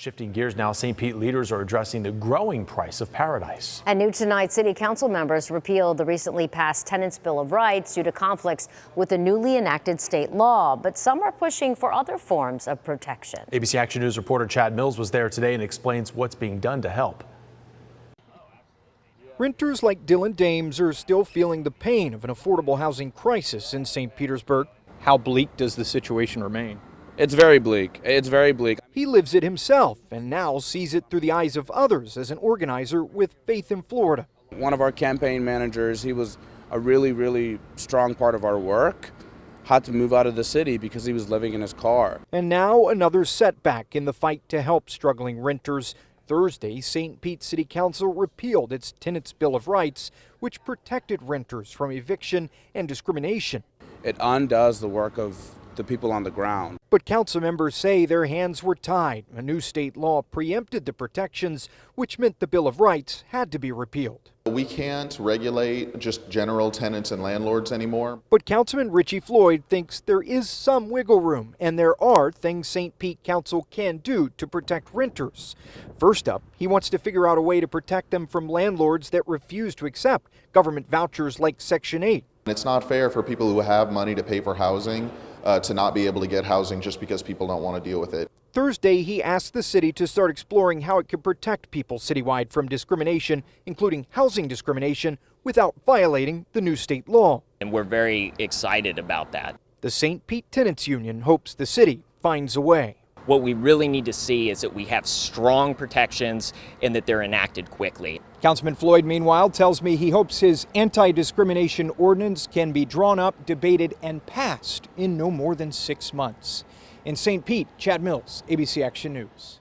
Shifting gears now, St. Pete leaders are addressing the growing price of paradise. And new tonight, city council members repealed the recently passed Tenants' Bill of Rights due to conflicts with the newly enacted state law. But some are pushing for other forms of protection. ABC Action News reporter Chad Mills was there today and explains what's being done to help. Renters like Dylan Dames are still feeling the pain of an affordable housing crisis in St. Petersburg. How bleak does the situation remain? It's very bleak. It's very bleak. He lives it himself and now sees it through the eyes of others as an organizer with faith in Florida. One of our campaign managers, he was a really strong part of our work, had to move out of the city because he was living in his car. And now another setback in the fight to help struggling renters. Thursday, St. Pete City Council repealed its Tenants' Bill of Rights, which protected renters from eviction and discrimination. It undoes the work of the people on the ground. But council members say their hands were tied. A new state law preempted the protections, which meant the Bill of Rights had to be repealed. We can't regulate just general tenants and landlords anymore. But Councilman Richie Floyd thinks there is some wiggle room, and there are things St. Pete Council can do to protect renters. First up, he wants to figure out a way to protect them from landlords that refuse to accept government vouchers like Section 8. It's not fair for people who have money to pay for housing to not be able to get housing just because people don't want to deal with it. Thursday, he asked the city to start exploring how it could protect people citywide from discrimination, including housing discrimination, without violating the new state law. And we're very excited about that. The St. Pete Tenants Union hopes the city finds a way. What we really need to see is that we have strong protections and that they're enacted quickly. Councilman Floyd, meanwhile, tells me he hopes his anti-discrimination ordinance can be drawn up, debated, and passed in no more than 6 months. In St. Pete, Chad Mills, ABC Action News.